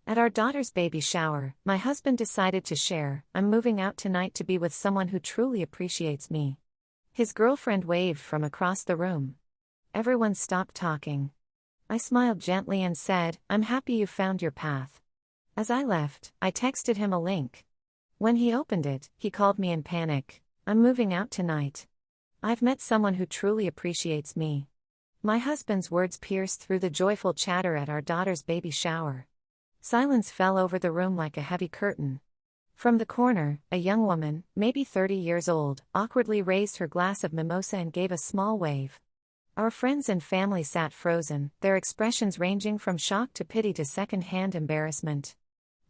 At our daughter's baby shower, my husband decided to share, "I'm moving out tonight to be with someone who truly appreciates me." His girlfriend waved from across the room. Everyone stopped talking. I smiled gently and said, "I'm happy you found your path." As I left, I texted him a link. When he opened it, he called me in panic. "I'm moving out tonight. I've met someone who truly appreciates me." My husband's words pierced through the joyful chatter at our daughter's baby shower. Silence fell over the room like a heavy curtain. From the corner, a young woman, maybe 30 years old, awkwardly raised her glass of mimosa and gave a small wave. Our friends and family sat frozen, their expressions ranging from shock to pity to second-hand embarrassment.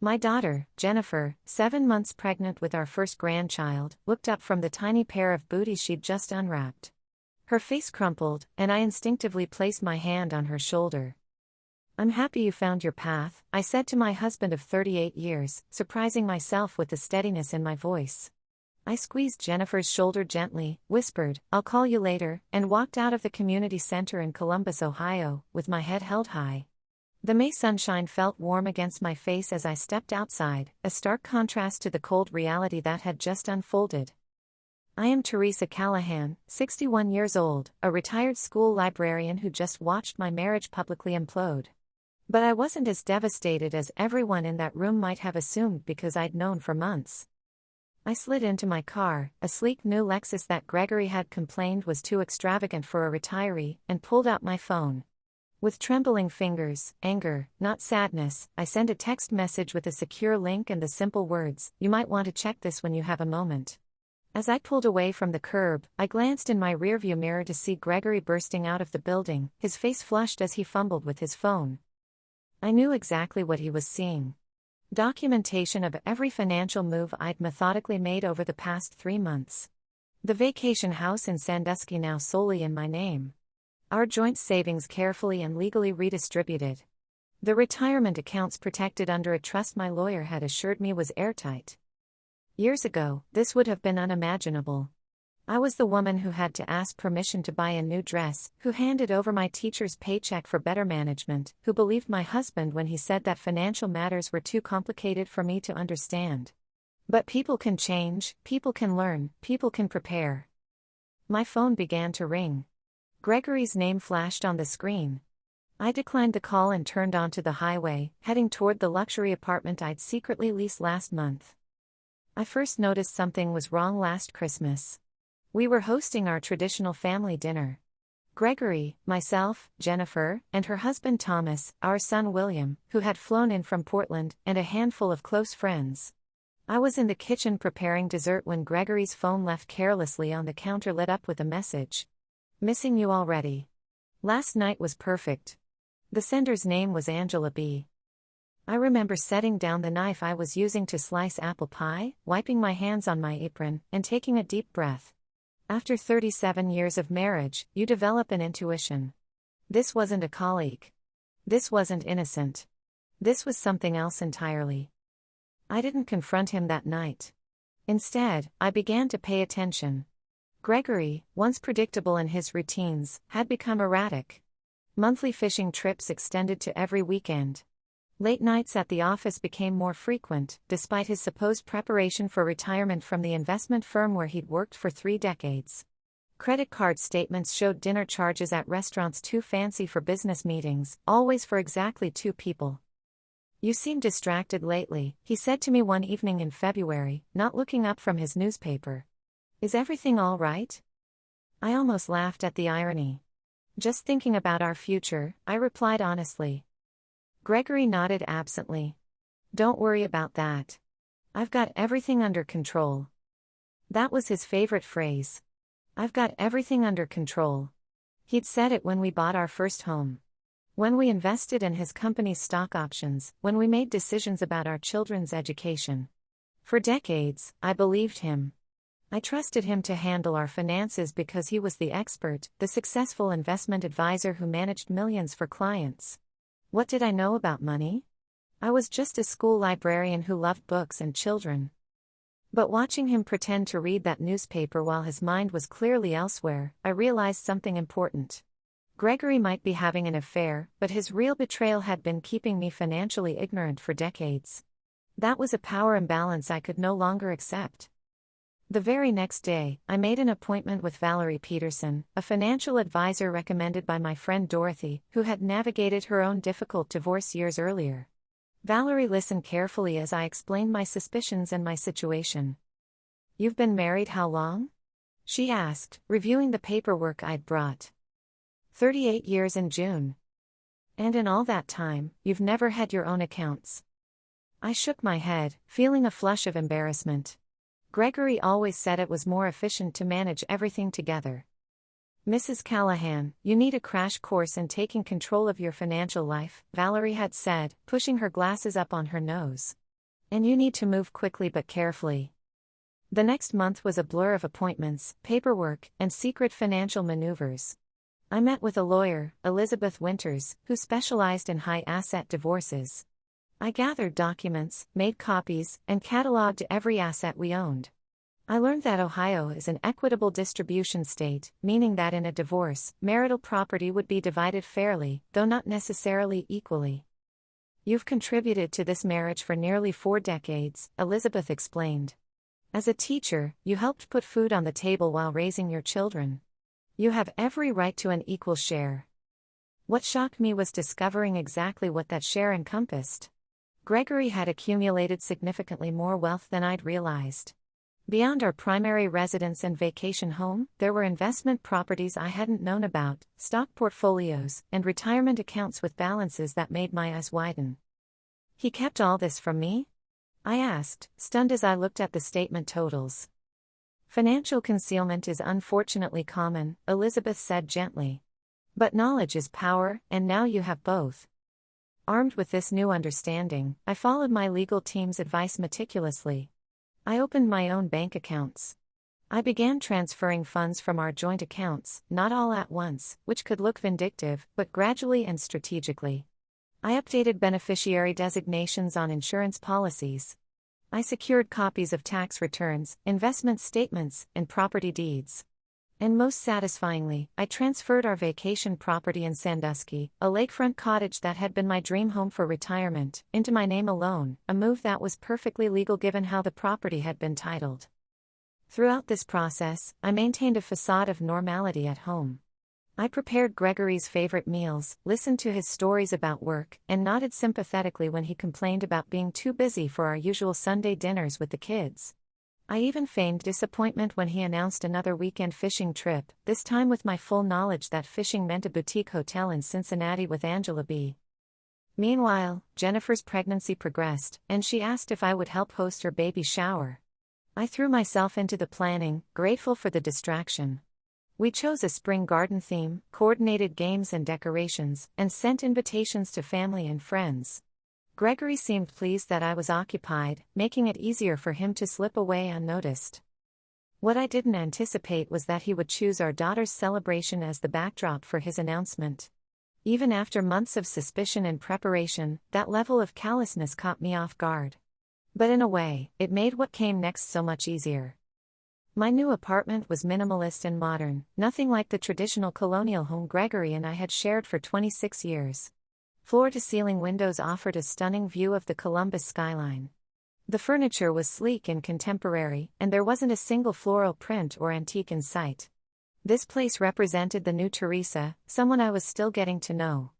My daughter, Jennifer, 7 months pregnant with our first grandchild, looked up from the tiny pair of booties she'd just unwrapped. Her face crumpled, and I instinctively placed my hand on her shoulder. "I'm happy you found your path," I said to my husband of 38 years, surprising myself with the steadiness in my voice. I squeezed Jennifer's shoulder gently, whispered, "I'll call you later," and walked out of the community center in Columbus, Ohio, with my head held high. The May sunshine felt warm against my face as I stepped outside, a stark contrast to the cold reality that had just unfolded. I am Teresa Callahan, 61 years old, a retired school librarian who just watched my marriage publicly implode. But I wasn't as devastated as everyone in that room might have assumed because I'd known for months. I slid into my car, a sleek new Lexus that Gregory had complained was too extravagant for a retiree, and pulled out my phone. With trembling fingers, anger, not sadness, I sent a text message with a secure link and the simple words, "You might want to check this when you have a moment." As I pulled away from the curb, I glanced in my rearview mirror to see Gregory bursting out of the building, his face flushed as he fumbled with his phone. I knew exactly what he was seeing. Documentation of every financial move I'd methodically made over the past 3 months. The vacation house in Sandusky now solely in my name. Our joint savings carefully and legally redistributed. The retirement accounts protected under a trust my lawyer had assured me was airtight. Years ago, this would have been unimaginable. I was the woman who had to ask permission to buy a new dress, who handed over my teacher's paycheck for better management, who believed my husband when he said that financial matters were too complicated for me to understand. But people can change, people can learn, people can prepare. My phone began to ring. Gregory's name flashed on the screen. I declined the call and turned onto the highway, heading toward the luxury apartment I'd secretly leased last month. I first noticed something was wrong last Christmas. We were hosting our traditional family dinner. Gregory, myself, Jennifer, and her husband Thomas, our son William, who had flown in from Portland, and a handful of close friends. I was in the kitchen preparing dessert when Gregory's phone left carelessly on the counter, lit up with a message. "Missing you already. Last night was perfect." The sender's name was Angela B. I remember setting down the knife I was using to slice apple pie, wiping my hands on my apron, and taking a deep breath. After 37 years of marriage, you develop an intuition. This wasn't a colleague. This wasn't innocent. This was something else entirely. I didn't confront him that night. Instead, I began to pay attention. Gregory, once predictable in his routines, had become erratic. Monthly fishing trips extended to every weekend. Late nights at the office became more frequent, despite his supposed preparation for retirement from the investment firm where he'd worked for 3 decades. Credit card statements showed dinner charges at restaurants too fancy for business meetings, always for exactly 2 people. "You seem distracted lately," he said to me one evening in February, not looking up from his newspaper. "Is everything all right?" I almost laughed at the irony. "Just thinking about our future," I replied honestly. Gregory nodded absently. "Don't worry about that. I've got everything under control." That was his favorite phrase. "I've got everything under control." He'd said it when we bought our first home. When we invested in his company's stock options, when we made decisions about our children's education. For decades, I believed him. I trusted him to handle our finances because he was the expert, the successful investment advisor who managed millions for clients. What did I know about money? I was just a school librarian who loved books and children. But watching him pretend to read that newspaper while his mind was clearly elsewhere, I realized something important. Gregory might be having an affair, but his real betrayal had been keeping me financially ignorant for decades. That was a power imbalance I could no longer accept. The very next day, I made an appointment with Valerie Peterson, a financial advisor recommended by my friend Dorothy, who had navigated her own difficult divorce years earlier. Valerie listened carefully as I explained my suspicions and my situation. "You've been married how long?" she asked, reviewing the paperwork I'd brought. 38 years in June. "And in all that time, you've never had your own accounts?" I shook my head, feeling a flush of embarrassment. Gregory always said it was more efficient to manage everything together. "Mrs. Callahan, you need a crash course in taking control of your financial life," Valerie had said, pushing her glasses up on her nose. "And you need to move quickly but carefully." The next month was a blur of appointments, paperwork, and secret financial maneuvers. I met with a lawyer, Elizabeth Winters, who specialized in high-asset divorces. I gathered documents, made copies, and cataloged every asset we owned. I learned that Ohio is an equitable distribution state, meaning that in a divorce, marital property would be divided fairly, though not necessarily equally. "You've contributed to this marriage for nearly 4 decades, Elizabeth explained. As a teacher, you helped put food on the table while raising your children. You have every right to an equal share." What shocked me was discovering exactly what that share encompassed. Gregory had accumulated significantly more wealth than I'd realized. Beyond our primary residence and vacation home, there were investment properties I hadn't known about, stock portfolios, and retirement accounts with balances that made my eyes widen. "He kept all this from me?" I asked, stunned as I looked at the statement totals. "Financial concealment is unfortunately common," Elizabeth said gently. "But knowledge is power, and now you have both." Armed with this new understanding, I followed my legal team's advice meticulously. I opened my own bank accounts. I began transferring funds from our joint accounts, not all at once, which could look vindictive, but gradually and strategically. I updated beneficiary designations on insurance policies. I secured copies of tax returns, investment statements, and property deeds. And most satisfyingly, I transferred our vacation property in Sandusky, a lakefront cottage that had been my dream home for retirement, into my name alone, a move that was perfectly legal given how the property had been titled. Throughout this process, I maintained a facade of normality at home. I prepared Gregory's favorite meals, listened to his stories about work, and nodded sympathetically when he complained about being too busy for our usual Sunday dinners with the kids. I even feigned disappointment when he announced another weekend fishing trip, this time with my full knowledge that fishing meant a boutique hotel in Cincinnati with Angela B. Meanwhile, Jennifer's pregnancy progressed, and she asked if I would help host her baby shower. I threw myself into the planning, grateful for the distraction. We chose a spring garden theme, coordinated games and decorations, and sent invitations to family and friends. Gregory seemed pleased that I was occupied, making it easier for him to slip away unnoticed. What I didn't anticipate was that he would choose our daughter's celebration as the backdrop for his announcement. Even after months of suspicion and preparation, that level of callousness caught me off guard. But in a way, it made what came next so much easier. My new apartment was minimalist and modern, nothing like the traditional colonial home Gregory and I had shared for 26 years. Floor-to-ceiling windows offered a stunning view of the Columbus skyline. The furniture was sleek and contemporary, and there wasn't a single floral print or antique in sight. This place represented the new Teresa, someone I was still getting to know.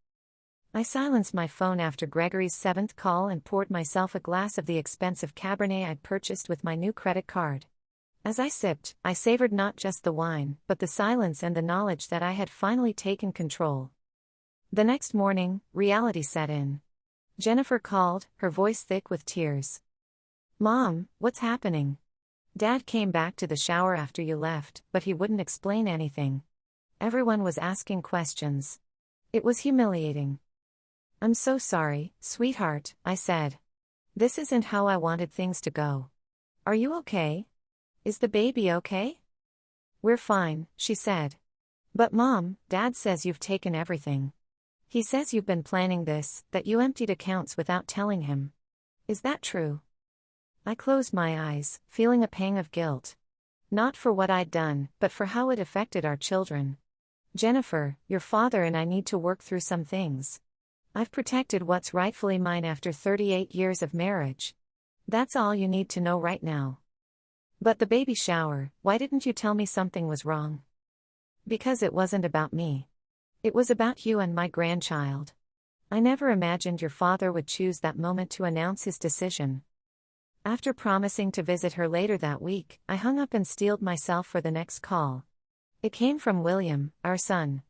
I silenced my phone after Gregory's 7th call and poured myself a glass of the expensive Cabernet I'd purchased with my new credit card. As I sipped, I savored not just the wine, but the silence and the knowledge that I had finally taken control. The next morning, reality set in. Jennifer called, her voice thick with tears. "Mom, what's happening? Dad came back to the shower after you left, but he wouldn't explain anything. Everyone was asking questions. It was humiliating." "I'm so sorry, sweetheart," I said. "This isn't how I wanted things to go. Are you okay? Is the baby okay?" "We're fine," she said. "But Mom, Dad says you've taken everything. He says you've been planning this, that you emptied accounts without telling him. Is that true?" I closed my eyes, feeling a pang of guilt. Not for what I'd done, but for how it affected our children. Jennifer, your father and I need to work through some things. I've protected what's rightfully mine after 38 years of marriage. That's all you need to know right now. But the baby shower, why didn't you tell me something was wrong? Because it wasn't about me. It was about you and my grandchild. I never imagined your father would choose that moment to announce his decision. After promising to visit her later that week, I hung up and steeled myself for the next call. It came from William, our son.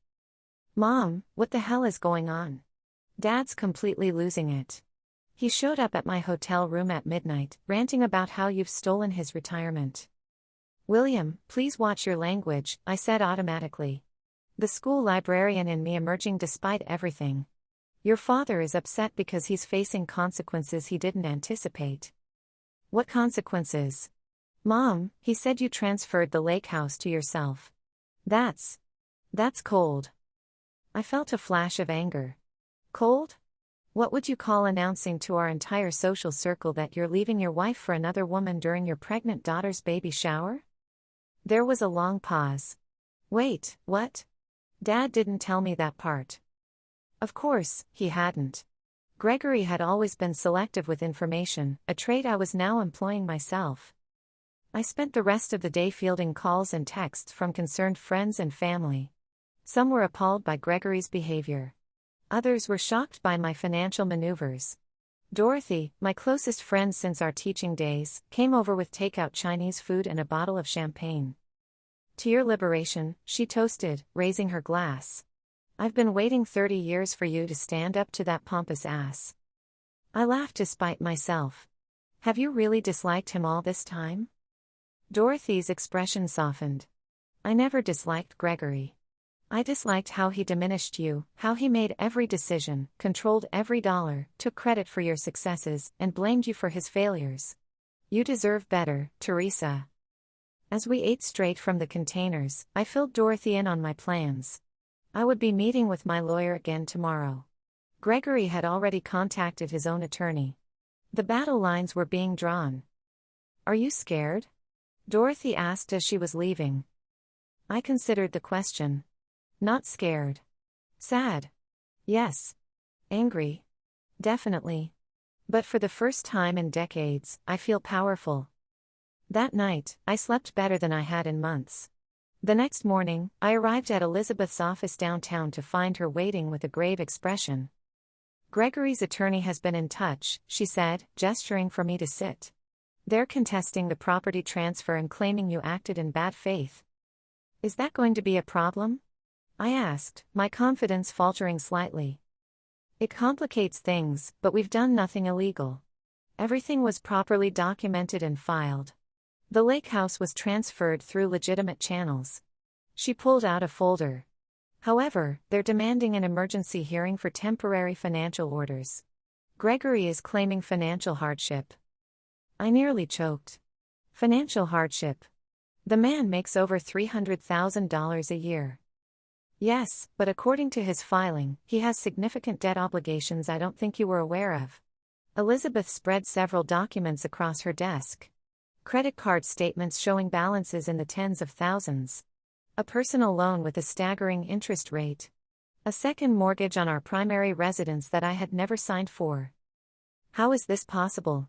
Mom, what the hell is going on? Dad's completely losing it. He showed up at my hotel room at midnight, ranting about how you've stolen his retirement. William, please watch your language, I said automatically. The school librarian in me emerging despite everything. Your father is upset because he's facing consequences he didn't anticipate. What consequences? Mom, he said you transferred the lake house to yourself. That's cold. I felt a flash of anger. Cold? What would you call announcing to our entire social circle that you're leaving your wife for another woman during your pregnant daughter's baby shower? There was a long pause. Wait, what? Dad didn't tell me that part. Of course, he hadn't. Gregory had always been selective with information, a trait I was now employing myself. I spent the rest of the day fielding calls and texts from concerned friends and family. Some were appalled by Gregory's behavior. Others were shocked by my financial maneuvers. Dorothy, my closest friend since our teaching days, came over with takeout Chinese food and a bottle of champagne. To your liberation, she toasted, raising her glass. I've been waiting 30 years for you to stand up to that pompous ass. I laughed to spite myself. Have you really disliked him all this time? Dorothy's expression softened. I never disliked Gregory. I disliked how he diminished you, how he made every decision, controlled every dollar, took credit for your successes, and blamed you for his failures. You deserve better, Teresa. As we ate straight from the containers, I filled Dorothy in on my plans. I would be meeting with my lawyer again tomorrow. Gregory had already contacted his own attorney. The battle lines were being drawn. Are you scared? Dorothy asked as she was leaving. I considered the question. Not scared. Sad. Yes. Angry. Definitely. But for the first time in decades, I feel powerful. That night, I slept better than I had in months. The next morning, I arrived at Elizabeth's office downtown to find her waiting with a grave expression. Gregory's attorney has been in touch, she said, gesturing for me to sit. They're contesting the property transfer and claiming you acted in bad faith. Is that going to be a problem? I asked, my confidence faltering slightly. It complicates things, but we've done nothing illegal. Everything was properly documented and filed. The lake house was transferred through legitimate channels. She pulled out a folder. However, they're demanding an emergency hearing for temporary financial orders. Gregory is claiming financial hardship. I nearly choked. Financial hardship. The man makes over $300,000 a year. Yes, but according to his filing, he has significant debt obligations I don't think you were aware of. Elizabeth spread several documents across her desk. Credit card statements showing balances in the tens of thousands. A personal loan with a staggering interest rate. A second mortgage on our primary residence that I had never signed for. How is this possible?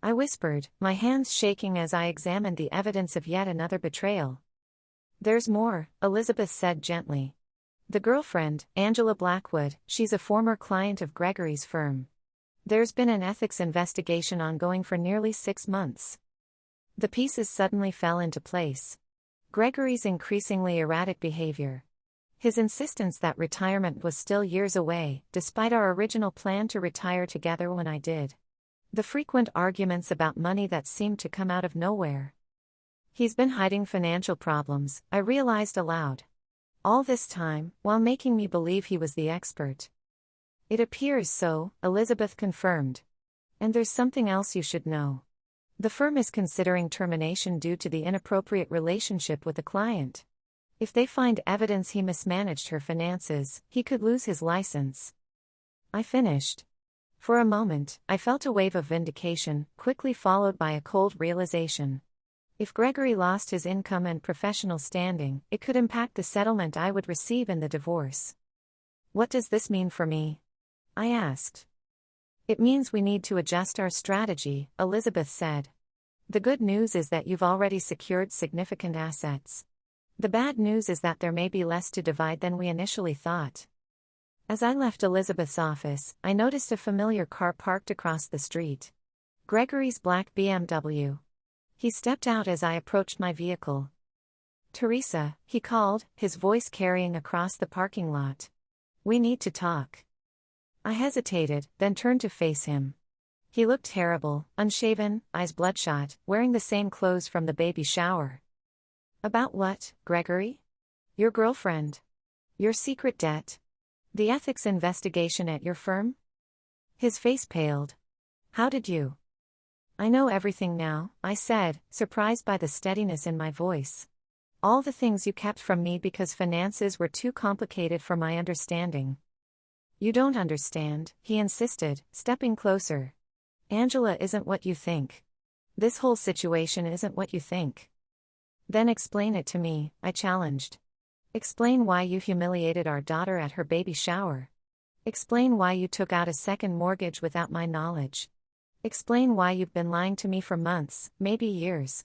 I whispered, my hands shaking as I examined the evidence of yet another betrayal. There's more, Elizabeth said gently. The girlfriend, Angela Blackwood, she's a former client of Gregory's firm. There's been an ethics investigation ongoing for nearly 6 months. The pieces suddenly fell into place. Gregory's increasingly erratic behavior. His insistence that retirement was still years away, despite our original plan to retire together when I did. The frequent arguments about money that seemed to come out of nowhere. He's been hiding financial problems, I realized aloud. All this time, while making me believe he was the expert. It appears so, Elizabeth confirmed. And there's something else you should know. The firm is considering termination due to the inappropriate relationship with the client. If they find evidence he mismanaged her finances, he could lose his license. I finished. For a moment, I felt a wave of vindication, quickly followed by a cold realization. If Gregory lost his income and professional standing, it could impact the settlement I would receive in the divorce. What does this mean for me? I asked. It means we need to adjust our strategy, Elizabeth said. The good news is that you've already secured significant assets. The bad news is that there may be less to divide than we initially thought. As I left Elizabeth's office, I noticed a familiar car parked across the street. Gregory's black BMW. He stepped out as I approached my vehicle. "Teresa," he called, his voice carrying across the parking lot. "We need to talk." I hesitated, then turned to face him. He looked terrible, unshaven, eyes bloodshot, wearing the same clothes from the baby shower. "About what, Gregory?" "Your girlfriend. Your secret debt. The ethics investigation at your firm?" His face paled. "How did you?" "I know everything now," I said, surprised by the steadiness in my voice. "All the things you kept from me because finances were too complicated for my understanding." "You don't understand," he insisted, stepping closer. "Angela isn't what you think. This whole situation isn't what you think." "Then explain it to me," I challenged. "Explain why you humiliated our daughter at her baby shower. Explain why you took out a second mortgage without my knowledge. Explain why you've been lying to me for months, maybe years."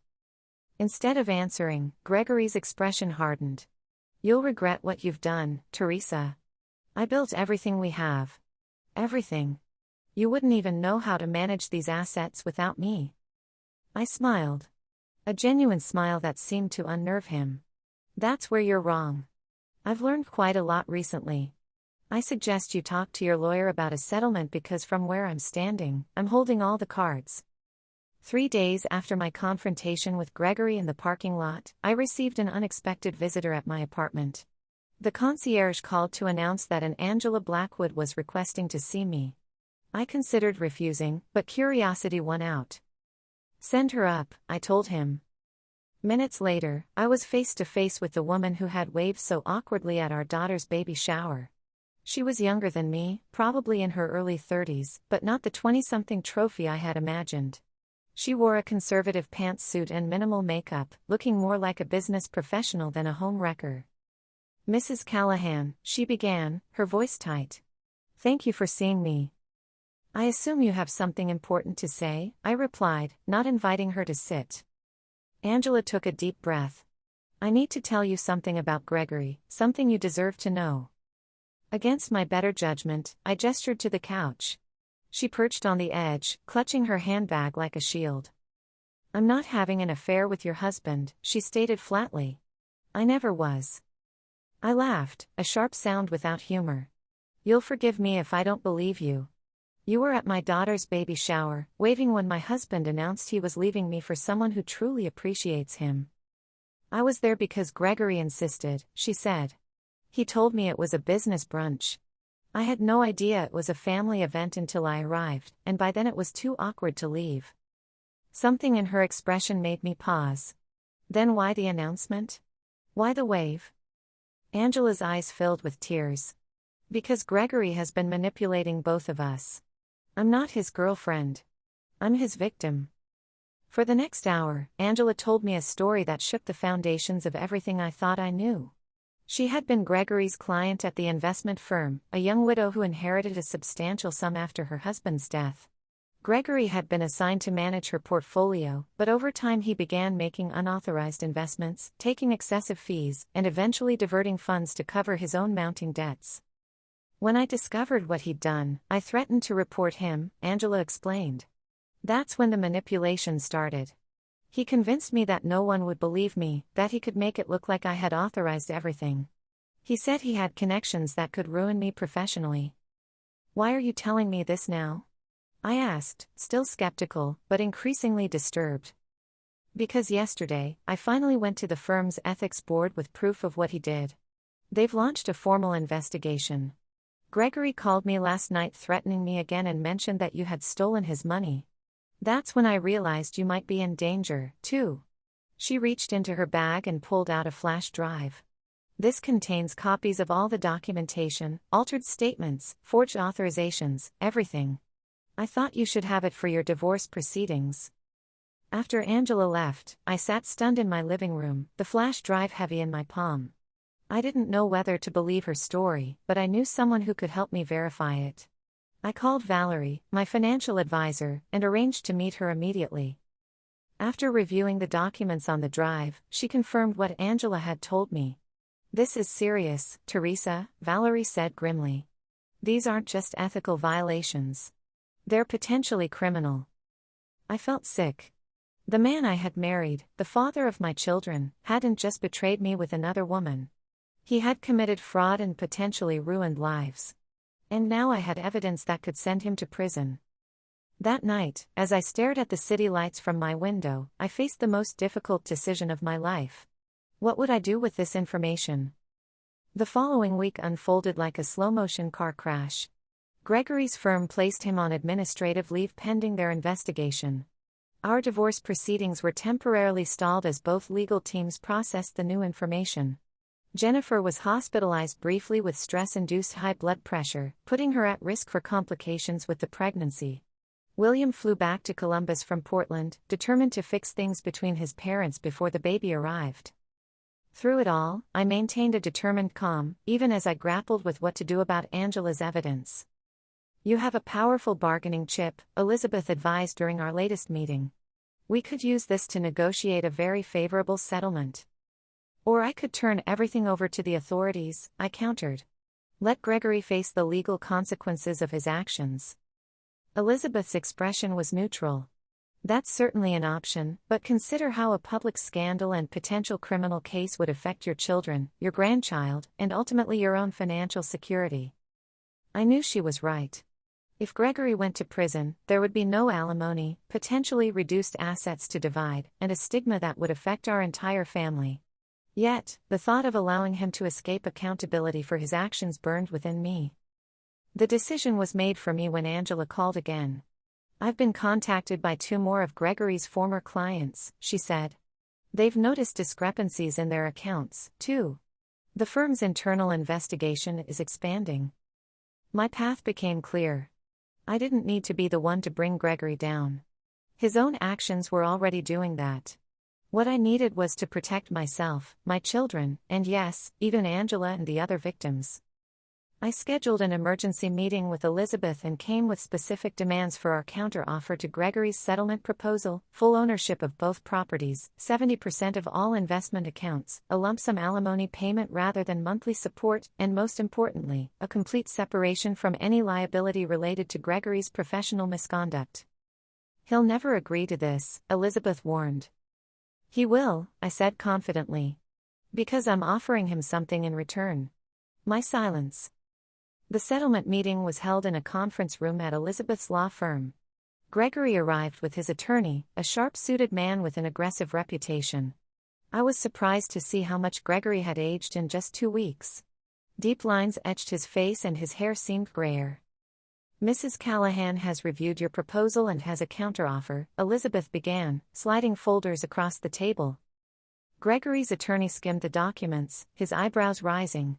Instead of answering, Gregory's expression hardened. "You'll regret what you've done, Teresa. I built everything we have. Everything. You wouldn't even know how to manage these assets without me." I smiled. A genuine smile that seemed to unnerve him. "That's where you're wrong. I've learned quite a lot recently. I suggest you talk to your lawyer about a settlement because from where I'm standing, I'm holding all the cards." 3 days after my confrontation with Gregory in the parking lot, I received an unexpected visitor at my apartment. The concierge called to announce that an Angela Blackwood was requesting to see me. I considered refusing, but curiosity won out. "Send her up," I told him. Minutes later, I was face to face with the woman who had waved so awkwardly at our daughter's baby shower. She was younger than me, probably in her early 30s, but not the 20-something trophy I had imagined. She wore a conservative pantsuit and minimal makeup, looking more like a business professional than a home wrecker. "Mrs. Callahan," she began, her voice tight. "Thank you for seeing me." "I assume you have something important to say," I replied, not inviting her to sit. Angela took a deep breath. "I need to tell you something about Gregory, something you deserve to know." Against my better judgment, I gestured to the couch. She perched on the edge, clutching her handbag like a shield. "I'm not having an affair with your husband," she stated flatly. "I never was." I laughed, a sharp sound without humor. "You'll forgive me if I don't believe you. You were at my daughter's baby shower, waving when my husband announced he was leaving me for someone who truly appreciates him." "I was there because Gregory insisted," she said. "He told me it was a business brunch. I had no idea it was a family event until I arrived, and by then it was too awkward to leave." Something in her expression made me pause. "Then why the announcement? Why the wave?" Angela's eyes filled with tears. "Because Gregory has been manipulating both of us. I'm not his girlfriend. I'm his victim." For the next hour, Angela told me a story that shook the foundations of everything I thought I knew. She had been Gregory's client at the investment firm, a young widow who inherited a substantial sum after her husband's death. Gregory had been assigned to manage her portfolio, but over time he began making unauthorized investments, taking excessive fees, and eventually diverting funds to cover his own mounting debts. "When I discovered what he'd done, I threatened to report him," Angela explained. "That's when the manipulation started. He convinced me that no one would believe me, that he could make it look like I had authorized everything. He said he had connections that could ruin me professionally." "Why are you telling me this now?" I asked, still skeptical, but increasingly disturbed. "Because yesterday, I finally went to the firm's ethics board with proof of what he did. They've launched a formal investigation. Gregory called me last night threatening me again and mentioned that you had stolen his money. That's when I realized you might be in danger, too." She reached into her bag and pulled out a flash drive. "This contains copies of all the documentation, altered statements, forged authorizations, everything. I thought you should have it for your divorce proceedings." After Angela left, I sat stunned in my living room, the flash drive heavy in my palm. I didn't know whether to believe her story, but I knew someone who could help me verify it. I called Valerie, my financial advisor, and arranged to meet her immediately. After reviewing the documents on the drive, she confirmed what Angela had told me. "This is serious, Teresa," Valerie said grimly. "These aren't just ethical violations. They're potentially criminal." I felt sick. The man I had married, the father of my children, hadn't just betrayed me with another woman. He had committed fraud and potentially ruined lives. And now I had evidence that could send him to prison. That night, as I stared at the city lights from my window, I faced the most difficult decision of my life. What would I do with this information? The following week unfolded like a slow-motion car crash. Gregory's firm placed him on administrative leave pending their investigation. Our divorce proceedings were temporarily stalled as both legal teams processed the new information. Jennifer was hospitalized briefly with stress-induced high blood pressure, putting her at risk for complications with the pregnancy. William flew back to Columbus from Portland, determined to fix things between his parents before the baby arrived. Through it all, I maintained a determined calm, even as I grappled with what to do about Angela's evidence. "You have a powerful bargaining chip," Elizabeth advised during our latest meeting. "We could use this to negotiate a very favorable settlement. Or I could turn everything over to the authorities," I countered. "Let Gregory face the legal consequences of his actions." Elizabeth's expression was neutral. "That's certainly an option, but consider how a public scandal and potential criminal case would affect your children, your grandchild, and ultimately your own financial security." I knew she was right. If Gregory went to prison, there would be no alimony, potentially reduced assets to divide, and a stigma that would affect our entire family. Yet, the thought of allowing him to escape accountability for his actions burned within me. The decision was made for me when Angela called again. "I've been contacted by 2 more of Gregory's former clients," she said. "They've noticed discrepancies in their accounts, too. The firm's internal investigation is expanding." My path became clear. I didn't need to be the one to bring Gregory down. His own actions were already doing that. What I needed was to protect myself, my children, and yes, even Angela and the other victims. I scheduled an emergency meeting with Elizabeth and came with specific demands for our counter-offer to Gregory's settlement proposal: full ownership of both properties, 70% of all investment accounts, a lump sum alimony payment rather than monthly support, and most importantly, a complete separation from any liability related to Gregory's professional misconduct. "He'll never agree to this," Elizabeth warned. "He will," I said confidently. "Because I'm offering him something in return." My silence. The settlement meeting was held in a conference room at Elizabeth's law firm. Gregory arrived with his attorney, a sharp-suited man with an aggressive reputation. I was surprised to see how much Gregory had aged in just 2 weeks. Deep lines etched his face and his hair seemed grayer. "Mrs. Callahan has reviewed your proposal and has a counteroffer," Elizabeth began, sliding folders across the table. Gregory's attorney skimmed the documents, his eyebrows rising.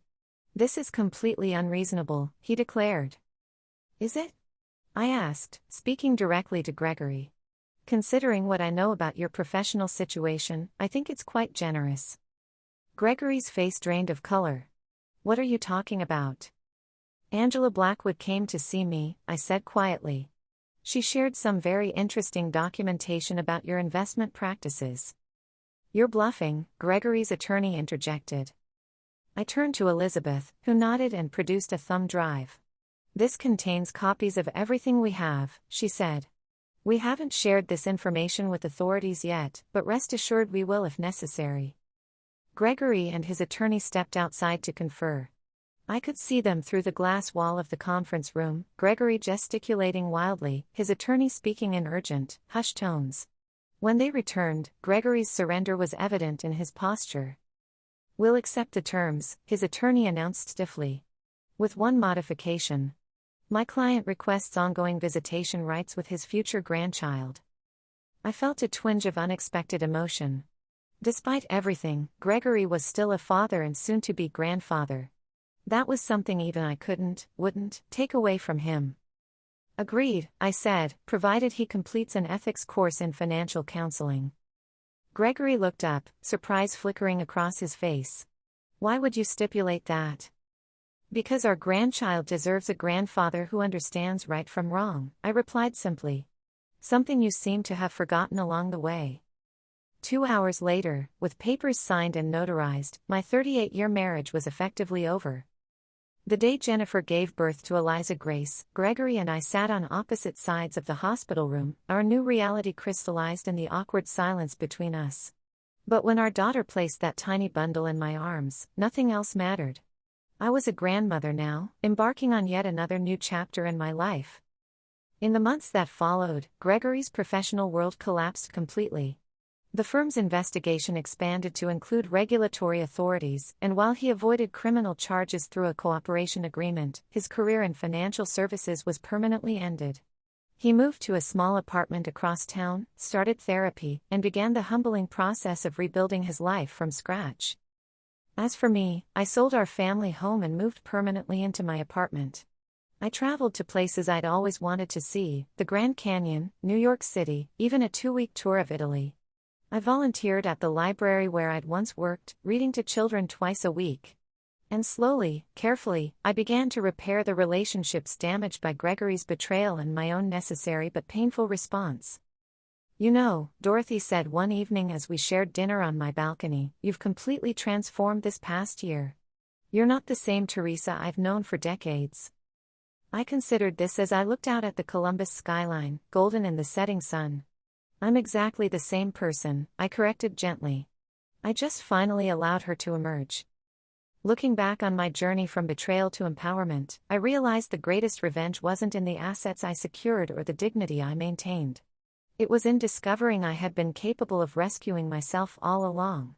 "This is completely unreasonable," he declared. "Is it?" I asked, speaking directly to Gregory. "Considering what I know about your professional situation, I think it's quite generous." Gregory's face drained of color. "What are you talking about?" "Angela Blackwood came to see me," I said quietly. "She shared some very interesting documentation about your investment practices." "You're bluffing," Gregory's attorney interjected. I turned to Elizabeth, who nodded and produced a thumb drive. "This contains copies of everything we have," she said. "We haven't shared this information with authorities yet, but rest assured we will if necessary." Gregory and his attorney stepped outside to confer. I could see them through the glass wall of the conference room, Gregory gesticulating wildly, his attorney speaking in urgent, hushed tones. When they returned, Gregory's surrender was evident in his posture. "We'll accept the terms," his attorney announced stiffly. "With one modification. My client requests ongoing visitation rights with his future grandchild." I felt a twinge of unexpected emotion. Despite everything, Gregory was still a father and soon-to-be grandfather. That was something even I wouldn't take away from him. Agreed, I said, provided he completes an ethics course in financial counseling. Gregory looked up, surprise flickering across his face. Why would you stipulate that? Because our grandchild deserves a grandfather who understands right from wrong, I replied simply. Something you seem to have forgotten along the way. 2 hours later, with papers signed and notarized, my 38-year marriage was effectively over. The day Jennifer gave birth to Eliza Grace, Gregory and I sat on opposite sides of the hospital room, our new reality crystallized in the awkward silence between us. But when our daughter placed that tiny bundle in my arms, nothing else mattered. I was a grandmother now, embarking on yet another new chapter in my life. In the months that followed, Gregory's professional world collapsed completely. The firm's investigation expanded to include regulatory authorities, and while he avoided criminal charges through a cooperation agreement, his career in financial services was permanently ended. He moved to a small apartment across town, started therapy, and began the humbling process of rebuilding his life from scratch. As for me, I sold our family home and moved permanently into my apartment. I traveled to places I'd always wanted to see, the Grand Canyon, New York City, even a 2-week tour of Italy. I volunteered at the library where I'd once worked, reading to children twice a week. And slowly, carefully, I began to repair the relationships damaged by Gregory's betrayal and my own necessary but painful response. You know, Dorothy said one evening as we shared dinner on my balcony, you've completely transformed this past year. You're not the same Teresa I've known for decades. I considered this as I looked out at the Columbus skyline, golden in the setting sun. I'm exactly the same person, I corrected gently. I just finally allowed her to emerge. Looking back on my journey from betrayal to empowerment, I realized the greatest revenge wasn't in the assets I secured or the dignity I maintained. It was in discovering I had been capable of rescuing myself all along.